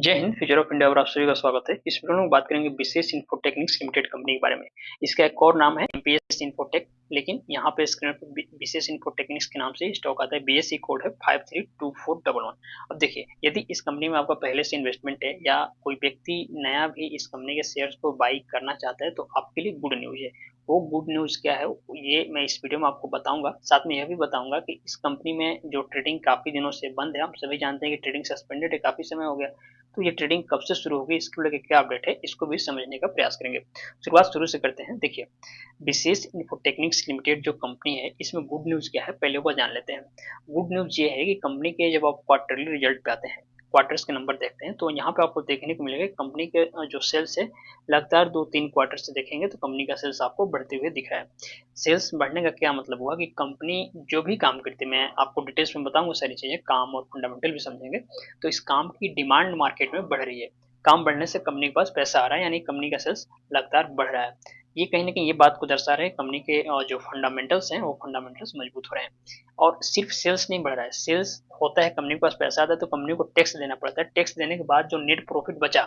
जय Hind. Future of India पर आप सभी का स्वागत है। इस वीडियो में बात करेंगे विशेष इन्फोटेक्निक्स लिमिटेड कंपनी के बारे में। इसका एक और नाम है एमपीएस इन्फोटेक, लेकिन यहाँ पे स्क्रीन पर विशेष इन्फोटेक्निक्स के नाम से स्टॉक आता है। बीएसई कोड है 532411। अब देखिए, यदि इस कंपनी में आपका पहले से इन्वेस्टमेंट है या कोई व्यक्ति नया भी इस कंपनी के शेयर्स को बाई करना चाहता है तो आपके लिए गुड न्यूज है। वो गुड न्यूज क्या है ये मैं इस वीडियो में आपको बताऊंगा। साथ में यह भी बताऊंगा कि इस कंपनी में जो ट्रेडिंग काफी दिनों से बंद है, हम सभी जानते हैं कि ट्रेडिंग सस्पेंडेड है, काफी समय हो गया, तो ये ट्रेडिंग कब से शुरू होगी, इसको लेकर क्या अपडेट है, इसको भी समझने का प्रयास करेंगे। शुरुआत शुरू से करते हैं। देखिए, विशेष इन्फोटेक्निक्स लिमिटेड जो कंपनी है, इसमें गुड न्यूज क्या है पहले वो जान लेते हैं। गुड न्यूज ये है कि कंपनी के जब आप क्वार्टरली रिजल्ट पे आते हैं, क्वार्टर्स के नंबर देखते हैं, तो यहाँ पे आपको देखने को मिलेगा कंपनी के जो सेल्स है लगातार 2-3 क्वार्टर से देखेंगे तो कंपनी का सेल्स आपको बढ़ते हुए दिख रहा है। सेल्स बढ़ने का क्या मतलब हुआ कि कंपनी जो भी काम करती है, मैं आपको डिटेल्स में बताऊंगा सारी चीजें, काम और फंडामेंटल भी समझेंगे। तो इस काम की डिमांड मार्केट में बढ़ रही है। काम बढ़ने से कंपनी के पास पैसा आ रहा है, यानी कंपनी का सेल्स लगातार बढ़ रहा है। ये कहीं ना कहीं ये बात को दर्शा रहा है कंपनी के जो फंडामेंटल्स हैं वो फंडामेंटल्स मजबूत हो रहे हैं। और सिर्फ सेल्स नहीं बढ़ रहा है, सेल्स होता है, कंपनी के पास पैसा आता है तो कंपनी को टैक्स देना पड़ता है। टैक्स देने के बाद जो नेट प्रॉफिट बचा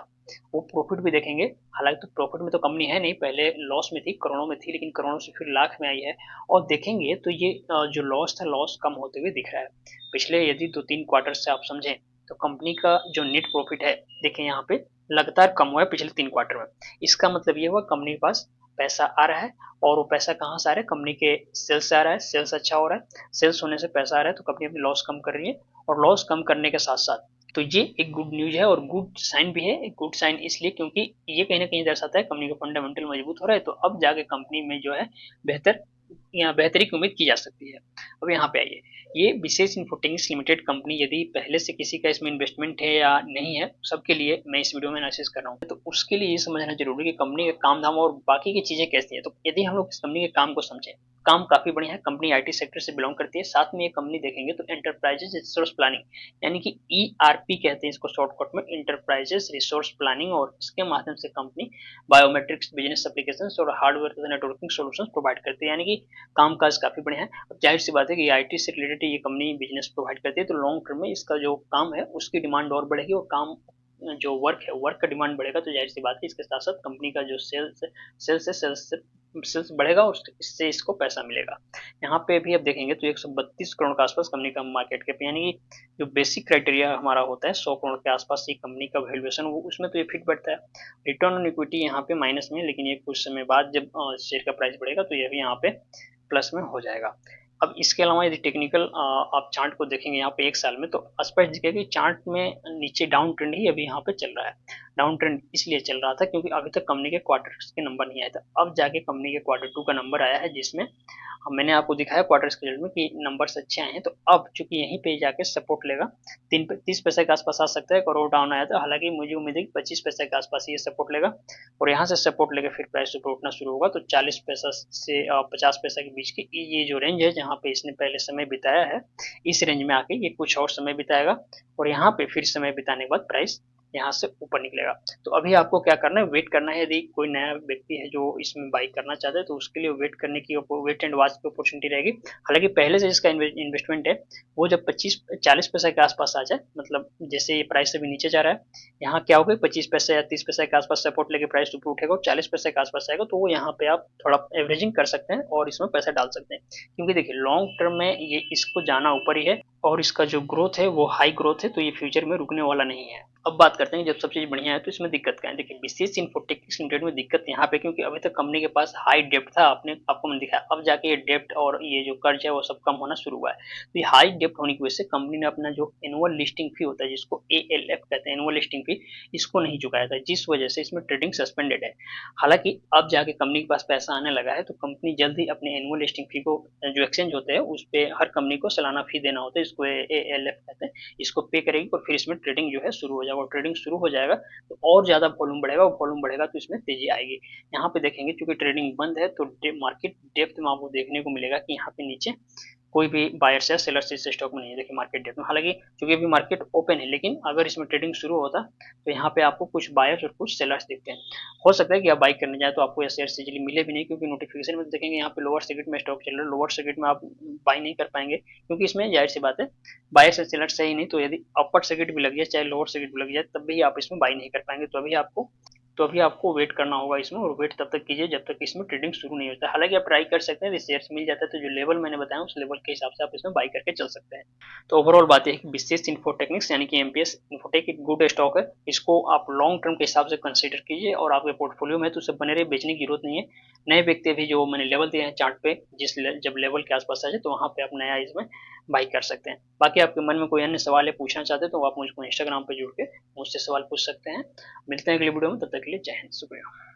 वो प्रॉफिट भी देखेंगे। हालांकि तो प्रॉफिट में तो कंपनी है नहीं, पहले लॉस में थी, करोड़ों में थी, लेकिन करोड़ों से फिर लाख में आई है। और देखेंगे तो ये जो लॉस था, लॉस कम होते हुए दिख रहा है। पिछले यदि 2-3 क्वार्टर से आप समझें तो कंपनी का जो नेट प्रॉफिट है, देखिए यहाँ पे लगातार कम हुआ है पिछले 3 क्वार्टर में। इसका मतलब ये हुआ कंपनी के पास पैसा आ रहा है। और वो पैसा कहाँ से आ रहा है? कंपनी के सेल्स से आ रहा है। सेल्स अच्छा हो रहा है, सेल्स होने से पैसा आ रहा है तो कंपनी अपनी लॉस कम कर रही है। और लॉस कम करने के साथ साथ तो ये एक गुड न्यूज है और गुड साइन भी है। एक गुड साइन इसलिए क्योंकि ये कहीं ना कहीं दर्शाता है कंपनी का फंडामेंटल मजबूत हो रहा है, तो अब जाके कंपनी में जो है बेहतर या बेहतरी की उम्मीद की जा सकती है। अब यहाँ पे आइए, ये विशेष इन्फोटेक्निक्स लिमिटेड कंपनी यदि पहले से किसी का इसमें इन्वेस्टमेंट है या नहीं है, सबके लिए मैं इस वीडियो में एनालिसिस कर रहा हूँ। तो उसके लिए ये समझना जरूरी है कि कंपनी के काम धाम और बाकी की चीजें कैसी है। तो यदि हम लोग इस कंपनी के काम को समझें, काम काफी बढ़िया है। कंपनी आईटी सेक्टर से बिलोंग करती है। साथ में ये कंपनी देखेंगे तो एंटरप्राइजेस रिसोर्स प्लानिंग, यानी कि ईआरपी कहते हैं इसको शॉर्टकट में, एंटरप्राइजेस रिसोर्स प्लानिंग, और इसके माध्यम से कंपनी बायोमेट्रिक्स बिजनेस एप्लीकेशंस और हार्डवेयर तथा नेटवर्किंग सॉल्यूशंस प्रोवाइड करती है। यानी कि कामकाज काफी बढ़िया है। अब जाहिर सी बात है कि आईटी से रिलेटेड ये कंपनी बिजनेस प्रोवाइड करती है, तो लॉन्ग टर्म में इसका जो काम है उसकी डिमांड और बढ़ेगी, और काम जो वर्क है, वर्क का डिमांड बढ़ेगा, तो जाहिर सी बात है इसके साथ साथ कंपनी का जो सेल्स बढ़ेगा और इससे इसको पैसा मिलेगा। यहाँ पे भी अब देखेंगे तो 132 करोड़ के आसपास कंपनी का मार्केट कैप, यानी कि जो बेसिक क्राइटेरिया हमारा होता है 100 करोड़ के आसपास ये कंपनी का वैल्यूएशन, वो उसमें तो ये फिट बैठता है। रिटर्न ऑन इक्विटी यहाँ पे माइनस में, लेकिन ये कुछ समय बाद जब शेयर का प्राइस बढ़ेगा तो ये भी यहाँ पे प्लस में हो जाएगा। अब इसके अलावा यदि टेक्निकल आप चार्ट को देखेंगे यहाँ पे 1 साल में, तो स्पष्ट दिखेगा कि चार्ट में नीचे डाउन ट्रेंड ही अभी यहाँ पे चल रहा है। डाउन ट्रेंड इसलिए चल रहा था क्योंकि अभी तक कंपनी के क्वार्टर्स के नंबर नहीं आए थे। अब जाके कंपनी के Q2 का नंबर आया है, जिसमें मैंने आपको दिखाया क्वार्टर्स के रिजल्ट में कि नंबर्स अच्छे आए हैं। तो अब चूंकि यहीं पे जाके सपोर्ट लेगा, 30 पैसे के आसपास आ सकता है। करोड़ डाउन आया था, हालांकि मुझे उम्मीद है कि 25 पैसे के आसपास ये सपोर्ट लेगा, और यहाँ से सपोर्ट लेकर फिर प्राइस ऊपर उठना शुरू होगा। तो 40 पैसा से 50 पैसा के बीच की ये जो रेंज है जहाँ पे इसने पहले समय बिताया है, इस रेंज में आके ये कुछ और समय बिताएगा, और यहाँ पे फिर समय बिताने के बाद प्राइस यहाँ से ऊपर निकलेगा। तो अभी आपको क्या करना है, वेट करना है। यदि कोई नया व्यक्ति है जो इसमें बाई करना चाहता है तो उसके लिए वेट करने की, वेट एंड वॉच की अपॉर्चुनिटी रहेगी। हालांकि पहले से जिसका इन्वेस्टमेंट है वो जब 25-40 पैसा के आसपास आ जाए, मतलब जैसे ये प्राइस अभी नीचे जा रहा है, यहाँ क्या होगा, 25 पैसा या 30 पैसा के आसपास सपोर्ट लेके प्राइस ऊपर उठेगा और 40 पैसा के आसपास आएगा, तो वो यहाँ पे आप थोड़ा एवरेजिंग कर सकते हैं और इसमें पैसा डाल सकते हैं। क्योंकि देखिए लॉन्ग टर्म में ये इसको जाना ऊपर ही है, और इसका जो ग्रोथ है वो हाई ग्रोथ है, तो ये फ्यूचर में रुकने वाला नहीं है। अब बात करते हैं जब सब चीज बढ़िया है तो इसमें दिक्कत क्या है। देखिए, विशेष इन्फोटेक्निक्स लिमिटेड में दिक्कत यहाँ पे क्योंकि अभी तक कंपनी के पास हाई डेप्ट था, आपको मैंने दिखाया। अब जाके ये डेप्ट और ये जो कर्ज है वो सब कम होना शुरू हुआ है। तो ये हाई डेप्ट होने की वजह से कंपनी ने अपना जो एनुअल लिस्टिंग फी होता है, जिसको एएलएफ कहते हैं, एनुअल लिस्टिंग फी, इसको नहीं चुकाया था, जिस वजह से इसमें ट्रेडिंग सस्पेंडेड है। हालांकि अब जाके कंपनी के पास पैसा आने लगा है तो कंपनी जल्द ही अपने एनुअल लिस्टिंग फी को, जो एक्सचेंज होते हैं उस पे हर कंपनी को सालाना फी देना होता है, इसको एएलएफ कहते हैं, इसको पे करेगी और फिर इसमें ट्रेडिंग जो है शुरू हो जाएगा। और ट्रेडिंग शुरू हो जाएगा तो और ज्यादा वॉल्यूम बढ़ेगा, और वॉल्यूम बढ़ेगा तो इसमें तेजी आएगी। यहाँ पे देखेंगे क्योंकि ट्रेडिंग बंद है तो मार्केट डेप्थ में आपको देखने को मिलेगा कि यहाँ पे नीचे कोई भी बायर्स या सेलर्स इस स्टॉक में नहीं है देखिए मार्केट डेट में। हालांकि चूंकि अभी मार्केट ओपन है, लेकिन अगर इसमें ट्रेडिंग शुरू होता तो यहाँ पे आपको कुछ बायर्स और कुछ सेलर्स दिखते हैं। हो सकता है कि आप बाई करने जाए तो आपको ये शेयर इजीली मिले भी नहीं, क्योंकि नोटिफिकेशन में देखेंगे यहाँ पे लोअर सर्किट में स्टॉक चल रहा है, लोअर सर्किट में आप बाई नहीं कर पाएंगे, क्योंकि इसमें जाहिर सी बात है बायर्स और सेलर्स सही नहीं, तो यदि अपर सर्किट भी लग जाए चाहे लोअर सर्किट भी लग जाए तब भी आप इसमें बाई नहीं कर पाएंगे। तो अभी आपको वेट करना होगा इसमें, और वेट तब तक कीजिए जब तक इसमें ट्रेडिंग शुरू नहीं होता है। हालांकि आप ट्राई कर सकते हैं, यदि शेयर्स मिल जाता है तो जो लेवल मैंने बताया उस लेवल के हिसाब से आप इसमें बाई करके चल सकते हैं। तो ओवरऑल बात यह है कि विशेष इन्फोटेक्निक्स यानी कि एमपीएस इन्फोटेक एक गुड स्टॉक है, इसको आप लॉन्ग टर्म के हिसाब से कंसीडर कीजिए, और आपके पोर्टफोलियो में तो उसे बने रहे, बेचने की जरूरत नहीं है। नए व्यक्ति भी जो मैंने लेवल दिए हैं चार्ट पे, जब लेवल के आसपास आ जाए तो वहां पे आप नया इसमें बाई कर सकते हैं। बाकी आपके मन में कोई अन्य सवाल है पूछना चाहते हैं तो आप मुझको इंस्टाग्राम पे जुड़ के मुझसे सवाल पूछ सकते हैं। मिलते हैं अगली वीडियो में, तब तक के लिए जय हिंद, शुक्रिया।